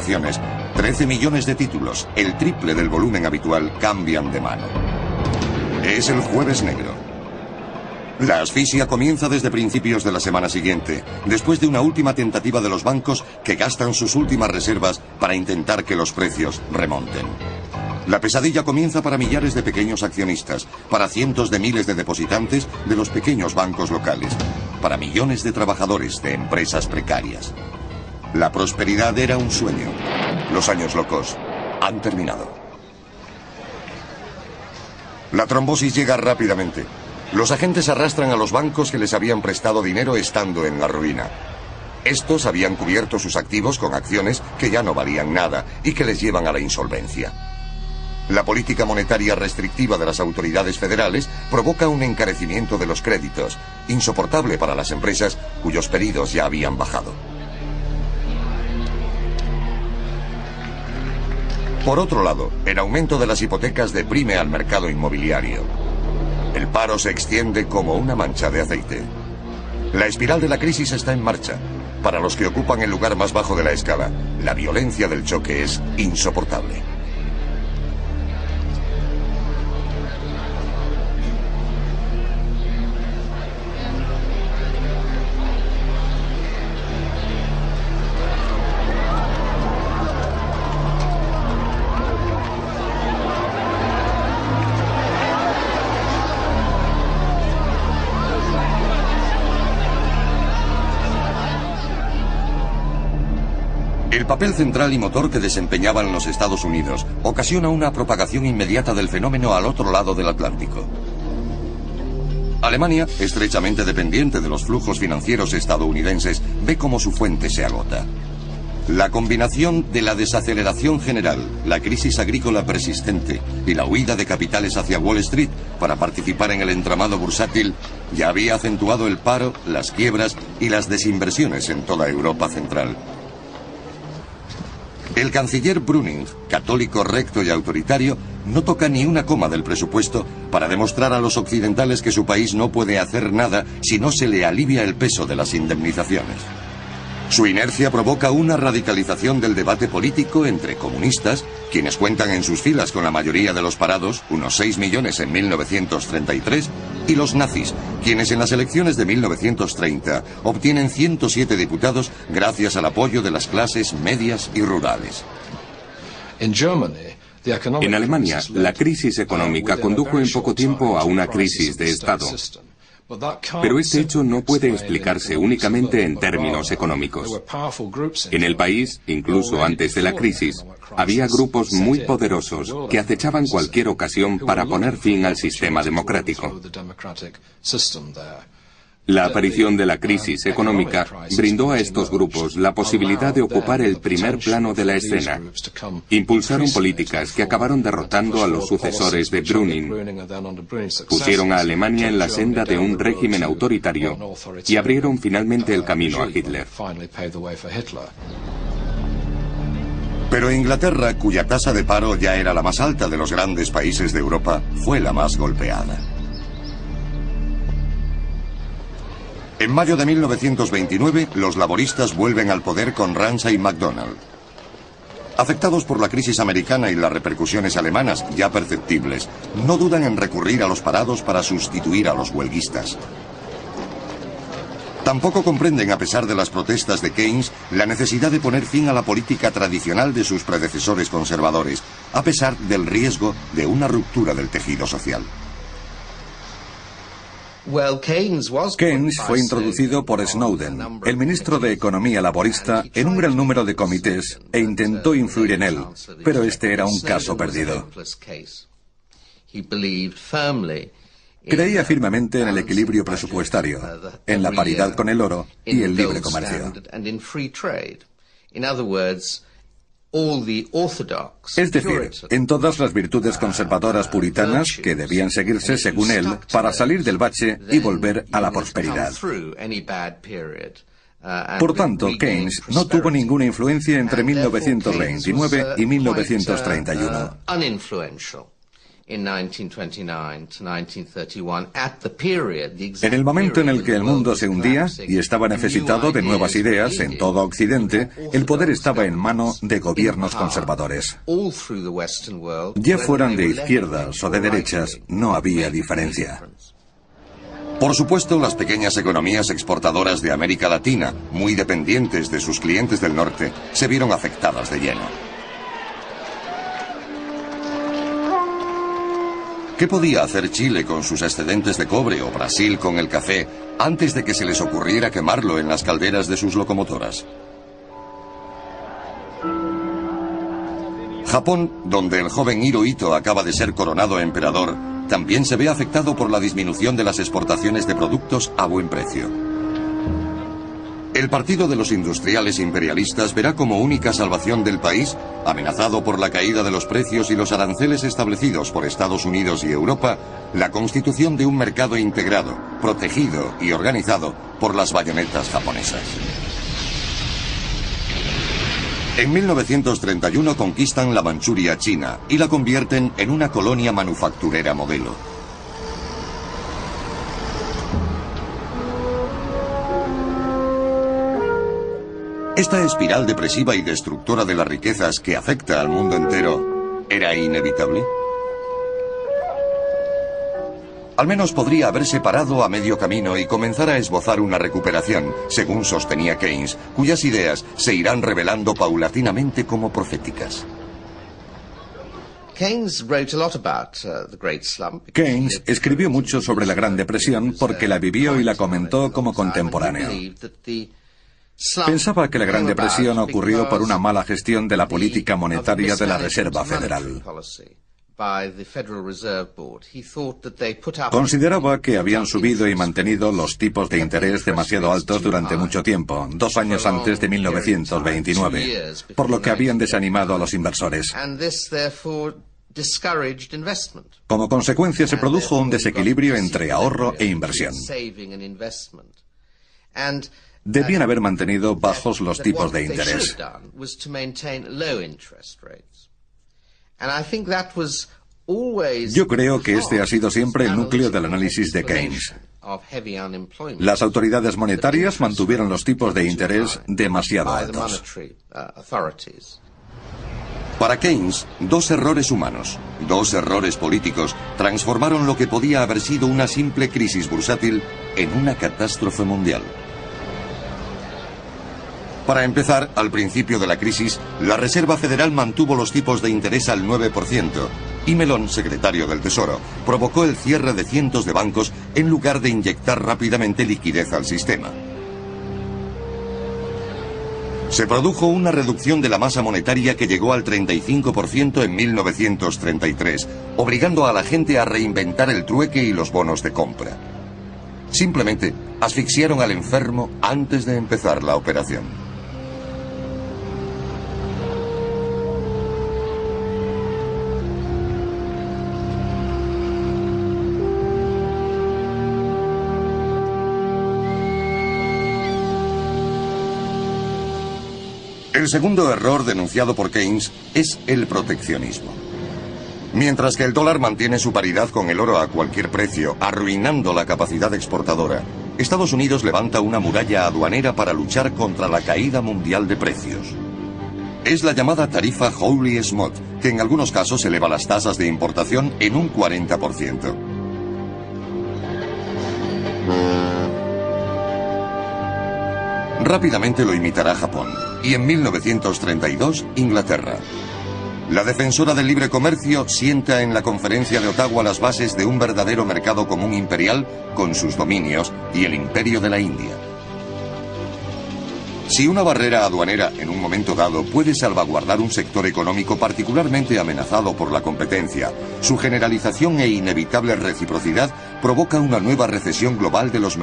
13 millones de títulos, el triple del volumen habitual, cambian de mano. Es el Jueves Negro. La asfixia comienza desde principios de la semana siguiente, después de una última tentativa de los bancos que gastan sus últimas reservas para intentar que los precios remonten. La pesadilla comienza para millares de pequeños accionistas, para cientos de miles de depositantes de los pequeños bancos locales, para millones de trabajadores de empresas precarias. La prosperidad era un sueño. Los años locos han terminado. La trombosis llega rápidamente. Los agentes arrastran a los bancos que les habían prestado dinero estando en la ruina. Estos habían cubierto sus activos con acciones que ya no valían nada y que les llevan a la insolvencia. La política monetaria restrictiva de las autoridades federales provoca un encarecimiento de los créditos, insoportable para las empresas cuyos pedidos ya habían bajado. Por otro lado, el aumento de las hipotecas deprime al mercado inmobiliario. El paro se extiende como una mancha de aceite. La espiral de la crisis está en marcha. Para los que ocupan el lugar más bajo de la escala, la violencia del choque es insoportable. El papel central y motor que desempeñaban los Estados Unidos ocasiona una propagación inmediata del fenómeno al otro lado del Atlántico. Alemania, estrechamente dependiente de los flujos financieros estadounidenses, ve cómo su fuente se agota. La combinación de la desaceleración general, la crisis agrícola persistente y la huida de capitales hacia Wall Street para participar en el entramado bursátil ya había acentuado el paro, las quiebras y las desinversiones en toda Europa central. El canciller Brüning, católico recto y autoritario, no toca ni una coma del presupuesto para demostrar a los occidentales que su país no puede hacer nada si no se le alivia el peso de las indemnizaciones. Su inercia provoca una radicalización del debate político entre comunistas, quienes cuentan en sus filas con la mayoría de los parados, unos 6 millones en 1933, y los nazis, quienes en las elecciones de 1930 obtienen 107 diputados gracias al apoyo de las clases medias y rurales. En Alemania, la crisis económica condujo en poco tiempo a una crisis de Estado. Pero este hecho no puede explicarse únicamente en términos económicos. En el país, incluso antes de la crisis, había grupos muy poderosos que acechaban cualquier ocasión para poner fin al sistema democrático. La aparición de la crisis económica brindó a estos grupos la posibilidad de ocupar el primer plano de la escena. Impulsaron políticas que acabaron derrotando a los sucesores de Brüning. Pusieron a Alemania en la senda de un régimen autoritario y abrieron finalmente el camino a Hitler. Pero Inglaterra, cuya tasa de paro ya era la más alta de los grandes países de Europa, fue la más golpeada. En mayo de 1929, los laboristas vuelven al poder con Ramsay MacDonald. Afectados por la crisis americana y las repercusiones alemanas ya perceptibles, no dudan en recurrir a los parados para sustituir a los huelguistas. Tampoco comprenden, a pesar de las protestas de Keynes, la necesidad de poner fin a la política tradicional de sus predecesores conservadores, a pesar del riesgo de una ruptura del tejido social. Keynes fue introducido por Snowden, el ministro de Economía laborista, en un gran número de comités e intentó influir en él, pero este era un caso perdido. Creía firmemente en el equilibrio presupuestario, en la paridad con el oro y el libre comercio. Es decir, en todas las virtudes conservadoras puritanas que debían seguirse según él para salir del bache y volver a la prosperidad. Por tanto, Keynes no tuvo ninguna influencia entre 1929 y 1931. En el momento en el que el mundo se hundía y estaba necesitado de nuevas ideas en todo Occidente, el poder estaba en manos de gobiernos conservadores. Ya fueran de izquierdas o de derechas, no había diferencia. Por supuesto, las pequeñas economías exportadoras de América Latina, muy dependientes de sus clientes del norte, se vieron afectadas de lleno. ¿Qué podía hacer Chile con sus excedentes de cobre o Brasil con el café antes de que se les ocurriera quemarlo en las calderas de sus locomotoras? Japón, donde el joven Hirohito acaba de ser coronado emperador, también se ve afectado por la disminución de las exportaciones de productos a buen precio. El Partido de los Industriales Imperialistas verá como única salvación del país, amenazado por la caída de los precios y los aranceles establecidos por Estados Unidos y Europa, la constitución de un mercado integrado, protegido y organizado por las bayonetas japonesas. En 1931 conquistan la Manchuria china y la convierten en una colonia manufacturera modelo. Esta espiral depresiva y destructora de las riquezas que afecta al mundo entero, ¿era inevitable? Al menos podría haberse parado a medio camino y comenzar a esbozar una recuperación, según sostenía Keynes, cuyas ideas se irán revelando paulatinamente como proféticas. Keynes escribió mucho sobre la Gran Depresión porque la vivió y la comentó como contemporáneo. Pensaba que la Gran Depresión ocurrió por una mala gestión de la política monetaria de la Reserva Federal. Consideraba que habían subido y mantenido los tipos de interés demasiado altos durante mucho tiempo, 2 años antes de 1929, por lo que habían desanimado a los inversores. Como consecuencia, se produjo un desequilibrio entre ahorro e inversión. Debían haber mantenido bajos los tipos de interés. Yo creo que este ha sido siempre el núcleo del análisis de Keynes. Las autoridades monetarias mantuvieron los tipos de interés demasiado altos. Para Keynes, 2 errores humanos, 2 errores políticos, transformaron lo que podía haber sido una simple crisis bursátil en una catástrofe mundial. Para empezar, al principio de la crisis, la Reserva Federal mantuvo los tipos de interés al 9%, y Mellon, secretario del Tesoro, provocó el cierre de cientos de bancos en lugar de inyectar rápidamente liquidez al sistema. Se produjo una reducción de la masa monetaria que llegó al 35% en 1933, obligando a la gente a reinventar el trueque y los bonos de compra. Simplemente asfixiaron al enfermo antes de empezar la operación. El segundo error denunciado por Keynes es el proteccionismo. Mientras que el dólar mantiene su paridad con el oro a cualquier precio, arruinando la capacidad exportadora, Estados Unidos levanta una muralla aduanera para luchar contra la caída mundial de precios. Es la llamada tarifa Hawley-Smith, que en algunos casos eleva las tasas de importación en un 40%. Rápidamente lo imitará Japón, y en 1932, Inglaterra. La defensora del libre comercio sienta en la Conferencia de Ottawa las bases de un verdadero mercado común imperial con sus dominios y el imperio de la India. Si una barrera aduanera en un momento dado puede salvaguardar un sector económico particularmente amenazado por la competencia, su generalización e inevitable reciprocidad provoca una nueva recesión global de los